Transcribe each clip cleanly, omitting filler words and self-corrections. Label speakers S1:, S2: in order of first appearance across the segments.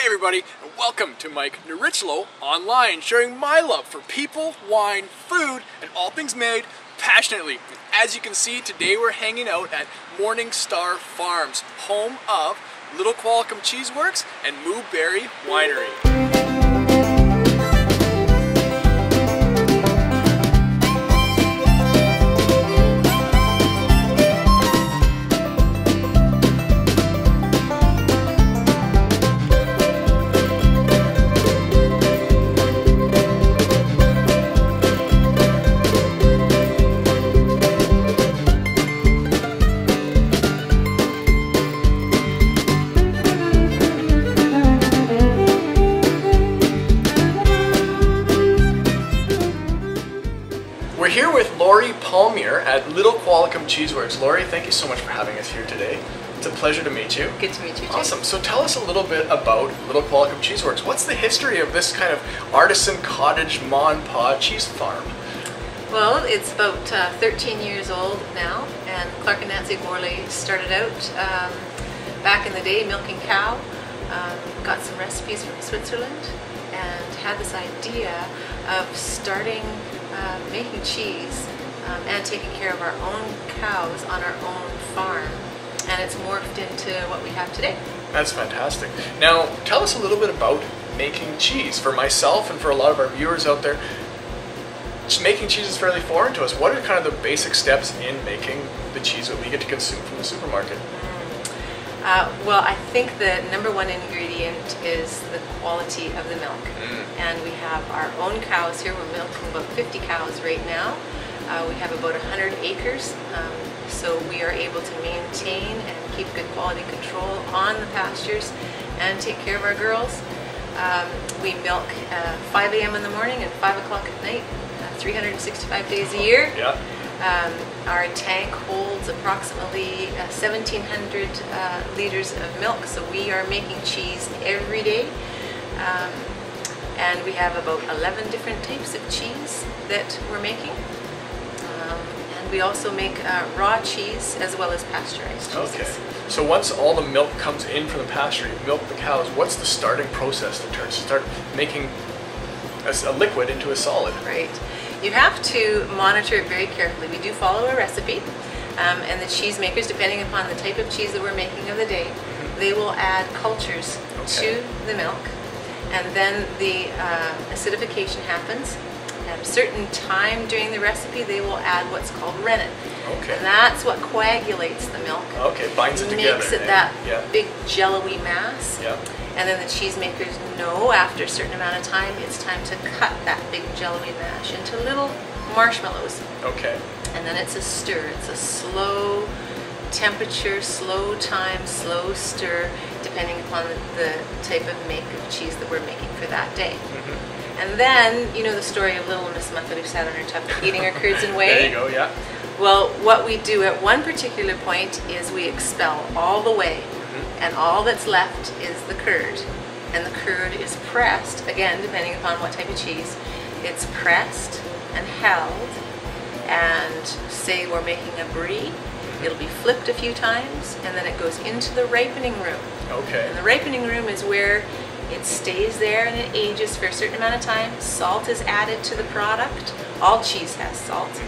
S1: Hey everybody, and welcome to Mike Nierychlo Online, sharing my love for people, wine, food, and all things made passionately. As you can see, today we're hanging out at Morning Star Farms, home of Little Qualicum Cheeseworks and Mooberry Winery. We're here with Lori Palmier at Little Qualicum Cheeseworks. Lori, thank you so much for having us here today. It's a pleasure to meet you.
S2: Good to meet you too.
S1: Awesome. So tell us a little bit about Little Qualicum Cheeseworks. What's the history of this kind of artisan cottage ma and pa cheese farm?
S2: Well, it's about 13 years old now, and Clark and Nancy Gorley started out back in the day milking cow, got some recipes from Switzerland, and had this idea of starting making cheese and taking care of our own cows on our own farm, and it's morphed into what we have today.
S1: That's fantastic. Now, tell us a little bit about making cheese. For myself and for a lot of our viewers out there, just making cheese is fairly foreign to us. What are kind of the basic steps in making the cheese that we get to consume from the supermarket?
S2: Well, I think the number one ingredient is the quality of the milk. And we have our own cows here. We're milking about 50 cows right now. We have about 100 acres, so we are able to maintain and keep good quality control on the pastures and take care of our girls. We milk 5 a.m. in the morning and 5 o'clock at night, 365 days a year.
S1: Yeah.
S2: Our tank holds approximately 1,700 liters of milk, so we are making cheese every day. And we have about 11 different types of cheese that we're making. And we also make raw cheese as well as pasteurized cheeses.
S1: Okay. So once all the milk comes in from the pasture, you milk the cows, what's the starting process to start making a liquid into a solid?
S2: Right. You have to monitor it very carefully. We do follow a recipe, and the cheesemakers, depending upon the type of cheese that we're making of the day, they will add cultures to the milk, and then the acidification happens. At a certain time during the recipe, they will add what's called rennet.
S1: Okay.
S2: And that's what coagulates the milk.
S1: Okay, binds it together.
S2: Makes it that big jello-y mass.
S1: Yeah.
S2: And then the cheesemakers know after a certain amount of time it's time to cut that big jello-y mash into little marshmallows.
S1: Okay.
S2: And then it's a stir. It's a slow temperature, slow time, slow stir, depending upon the type of make of cheese that we're making for that day. And then, you know the story of little Miss Muffet who sat on her tub eating her curds and whey?
S1: There you go, yeah.
S2: Well, what we do at one particular point is we expel all the whey, and all that's left is the curd. And the curd is pressed, again, depending upon what type of cheese, it's pressed and held, and say we're making a brie, it'll be flipped a few times, and then it goes into the ripening room.
S1: Okay.
S2: And the ripening room is where it stays there and it ages for a certain amount of time. Salt is added to the product. All cheese has salt.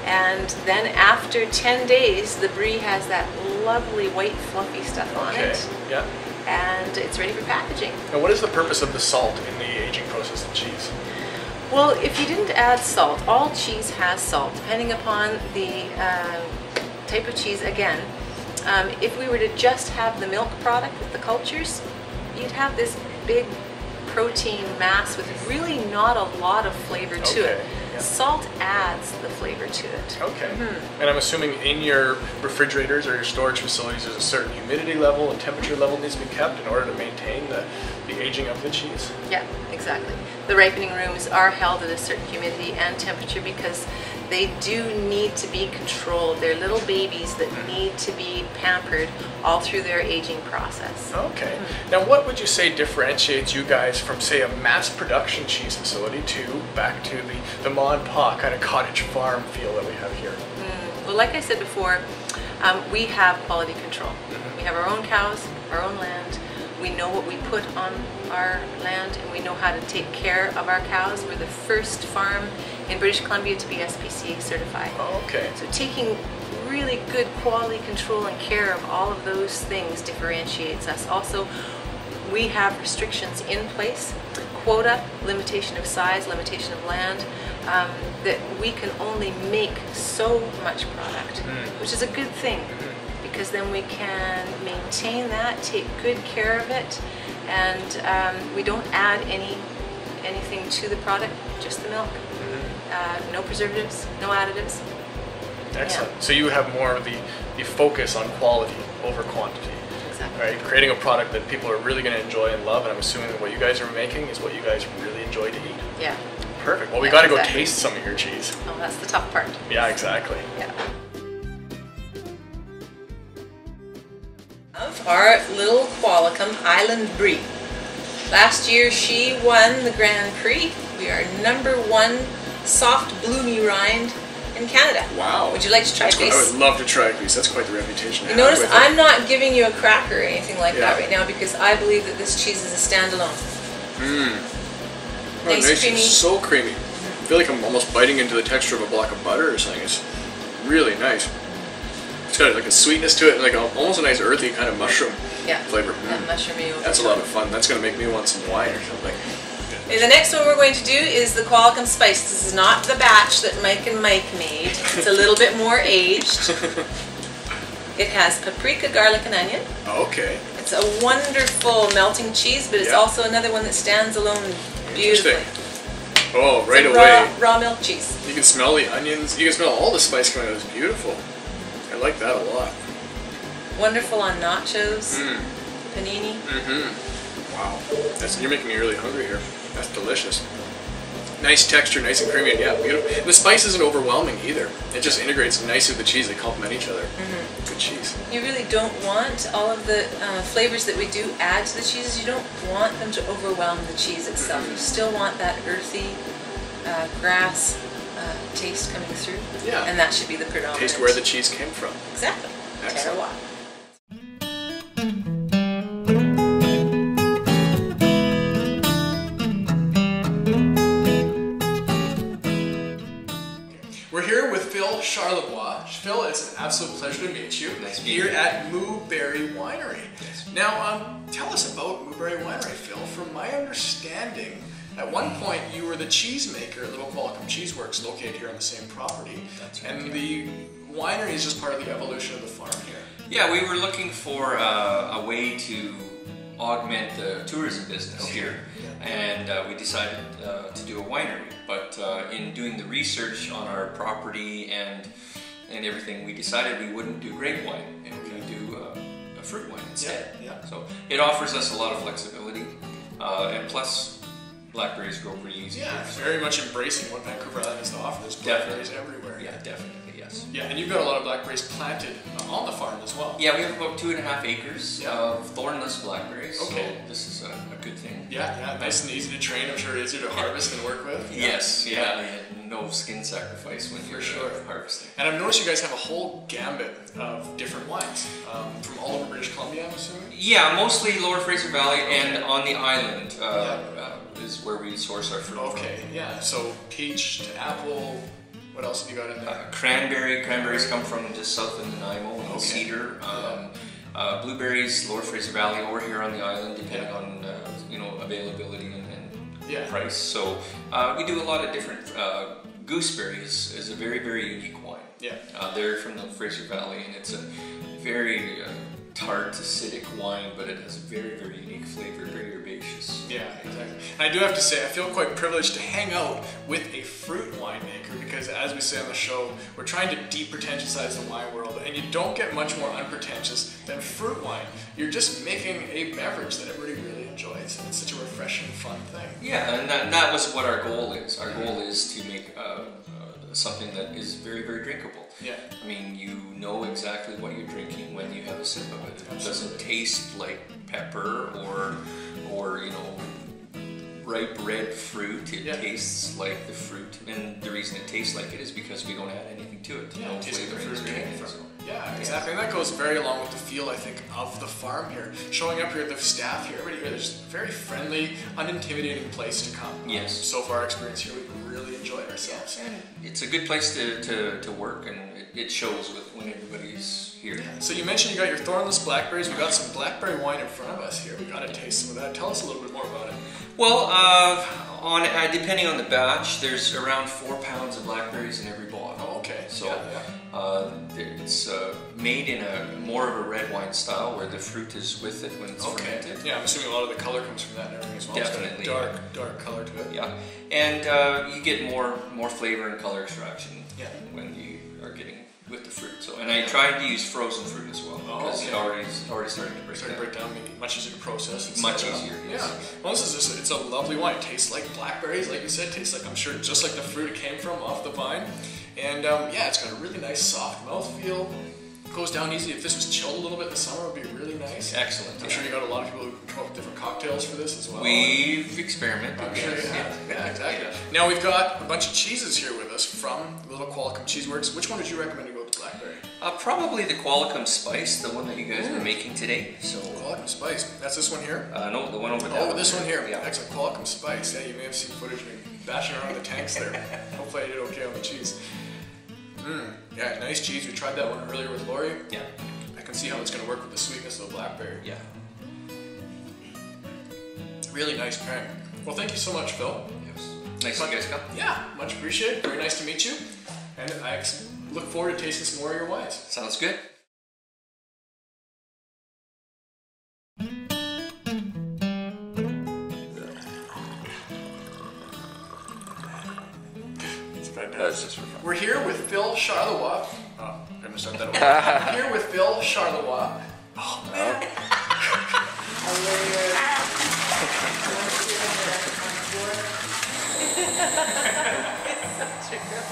S2: And then after 10 days, the brie has that lovely white fluffy stuff on it.
S1: Yeah.
S2: And it's ready for packaging.
S1: Now what is the purpose of the salt in the aging process of cheese?
S2: Well, if you didn't add salt, all cheese has salt, depending upon the type of cheese. Again, if we were to just have the milk product with the cultures, you'd have this big protein mass with really not a lot of flavor to it. Yeah. Salt adds the flavor to it. Okay.
S1: And I'm assuming in your refrigerators or your storage facilities there's a certain humidity level and temperature level needs to be kept in order to maintain the aging of the cheese?
S2: Yeah, exactly. The ripening rooms are held at a certain humidity and temperature because they do need to be controlled. They're little babies that need to be pampered all through their aging process.
S1: Okay. Now what would you say differentiates you guys from, say, a mass production cheese facility to back to the ma and pa kind of cottage farm feel that we have here?
S2: Well, like I said before, we have quality control. We have our own cows, our own land. We know what we put on our land, and we know how to take care of our cows. We're the first farm in British Columbia to be SPCA certified.
S1: Oh, okay.
S2: So taking really good quality control and care of all of those things differentiates us. Also, we have restrictions in place, quota, limitation of size, limitation of land, that we can only make so much product, which is a good thing, because then we can maintain that, take good care of it, and we don't add anything to the product, just the milk. No preservatives, no additives.
S1: Excellent. Yeah. So you have more of the focus on quality over quantity.
S2: Exactly.
S1: Right? Creating a product that people are really going to enjoy and love, and I'm assuming that what you guys are making is what you guys really enjoy to eat.
S2: Yeah.
S1: Perfect. Well, we got to go taste some of your cheese.
S2: Oh, that's the tough part.
S1: Yeah, exactly.
S2: Yeah. Of our little Qualicum Island Brie. Last year she won the Grand Prix. We are #1 soft bloomy rind in Canada.
S1: Wow.
S2: Would you like to try these?
S1: I would love to try these. That's quite the reputation.
S2: You notice I'm not giving you a cracker or anything like that right now, because I believe that this cheese is a standalone.
S1: Oh, nice, creamy. So creamy. I feel like I'm almost biting into the texture of a block of butter or something. It's really nice. It's got like a sweetness to it, and like almost a nice earthy kind of mushroom flavor.
S2: That mushroomy.
S1: That's a lot of fun. That's going to make me want some wine or something.
S2: Okay, the next one we're going to do is the Qualicum Spice. This is not the batch that Mike and Mike made. It's a little bit more aged. It has paprika, garlic, and onion.
S1: Okay.
S2: It's a wonderful melting cheese, but it's also another one that stands alone beautifully.
S1: Oh, right away.
S2: Raw milk cheese.
S1: You can smell the onions. You can smell all the spice coming out. It's beautiful. I like that a lot.
S2: Wonderful on nachos, panini.
S1: Wow. You're making me really hungry here. That's delicious. Nice texture, nice and creamy, and yeah, beautiful. And the spice isn't overwhelming either. It just integrates nicely with the cheese. They complement each other. Good cheese.
S2: You really don't want all of the flavors that we do add to the cheeses. You don't want them to overwhelm the cheese itself. You still want that earthy grass taste coming through.
S1: Yeah.
S2: And that should be the predominant.
S1: Taste where the cheese came from.
S2: Exactly.
S1: Excellent.
S2: Terroir.
S1: We're here with Phil Charlebois. Phil, it's an absolute pleasure to meet you.
S3: Nice to meet
S1: here
S3: you.
S1: at Mooberry Winery.
S3: Yes.
S1: Now, tell us about Mooberry Winery, Phil. From my understanding, at one point you were the cheesemaker at Little Qualicum Cheeseworks, located here on the same property.
S3: That's right.
S1: And the winery is just part of the evolution of the farm here.
S3: Yeah, we were looking for a way to augment the tourism business here, and we decided to do a winery. But in doing the research on our property and everything, we decided we wouldn't do grape wine, and we would do a fruit wine instead. So it offers us a lot of flexibility, and plus blackberries grow pretty easy.
S1: Yeah, very much embracing what Vancouver Island has to offer. There's blackberries everywhere.
S3: Yeah, definitely. Yes.
S1: Yeah, and you've got a lot of blackberries planted on the farm as well.
S3: Yeah, we have about 2.5 acres of thornless blackberries.
S1: Okay.
S3: So this is a good thing.
S1: Yeah, nice and easy to train. I'm sure easier to harvest and work with.
S3: Yes, no skin sacrifice when you're harvesting.
S1: And I've noticed you guys have a whole gambit of different wines from all over British Columbia, I'm assuming?
S3: Yeah, mostly Lower Fraser Valley and on the island is where we source our fruit.
S1: Okay, yeah. So peach to apple. What else have you got in there?
S3: Cranberries come from just south of Nanaimo and Cedar. Blueberries, Lower Fraser Valley, or here on the island, depending on availability and price. So we do a lot of different. Gooseberry is a very, very unique wine.
S1: Yeah.
S3: They're from the Fraser Valley, and it's a very tart, acidic wine, but it has a very, very unique flavor, very herbaceous.
S1: Yeah, exactly. And I do have to say, I feel quite privileged to hang out with a fruit winemaker, because as we say on the show, we're trying to depretentiousize the wine world, and you don't get much more unpretentious than fruit wine. You're just making a beverage that everybody really enjoys, and it's such a refreshing, fun thing.
S3: Yeah, and that was what our goal is. Our goal is to make something that is very, very drinkable.
S1: Yeah.
S3: I mean, you know exactly what you're drinking when you have a sip of it. It doesn't taste like pepper or ripe red fruit. It tastes like the fruit, and the reason it tastes like it is because we don't add anything to it.
S1: Yeah,
S3: No
S1: it tastes like the
S3: flavorings
S1: fruit
S3: or
S1: it came
S3: anything.
S1: from. Yeah, exactly. And that goes very along with the feel, I think, of the farm here. Showing up here, the staff here, everybody here, there's a very friendly, unintimidating place to come.
S3: Yes.
S1: So far, our experience here, we've really enjoyed ourselves.
S3: And it's a good place to work, and it shows when everybody's here.
S1: So you mentioned you got your thornless blackberries. We got some blackberry wine in front of us here. We got to taste some of that. Tell us a little bit more about it.
S3: Well, depending on the batch, there's around 4 pounds of blackberries in every bottle.
S1: Oh, okay.
S3: So
S1: yeah.
S3: it's made in more of a red wine style, where the fruit is with it when it's fermented.
S1: Yeah, I'm assuming a lot of the color comes from that and everything as well.
S3: Definitely.
S1: It's got a dark color to it.
S3: Yeah, and you get more flavor and color extraction when you are getting with the fruit. So, and I tried to use frozen fruit as well, because it already started to break down.
S1: Much easier to process. It's
S3: much easier.
S1: Yeah. Well, this is just, it's a lovely wine. It tastes like blackberries, like you said. It tastes like, I'm sure, just like the fruit it came from off the vine. And yeah, it's got a really nice soft mouthfeel. Goes down easy. If this was chilled a little bit in the summer, it would be really nice.
S3: Excellent.
S1: I'm sure you got a lot of people who come up with different cocktails for this as well.
S3: We've experimented.
S1: I'm sure you have. Yeah, exactly. Now we've got a bunch of cheeses here with us from little Qualicum Cheeseworks. Which one would you recommend to go with blackberry?
S3: Probably the Qualicum Spice, the one that you guys are making today. So
S1: Qualicum Spice. That's this one here?
S3: No, the one over there.
S1: Oh, this one here.
S3: Yeah.
S1: Excellent. Qualicum Spice. Yeah, you may have seen footage of me bashing around the tanks there. Hopefully I did okay on the cheese. Yeah, nice cheese. We tried that one earlier with Lori.
S3: Yeah.
S1: I can see how it's going to work with the sweetness of the blackberry.
S3: Yeah.
S1: Really nice pairing. Well, thank you so much, Phil.
S3: Yes. Nice you guys come.
S1: Yeah, much appreciated. Very nice to meet you. And I look forward to tasting some more of your wines.
S3: Sounds good.
S1: It's fantastic. We're here with Phil Charlevoix. Oh, I'm going to start that over. We're here with Phil Charlevoix. Oh, man.
S2: It's so true.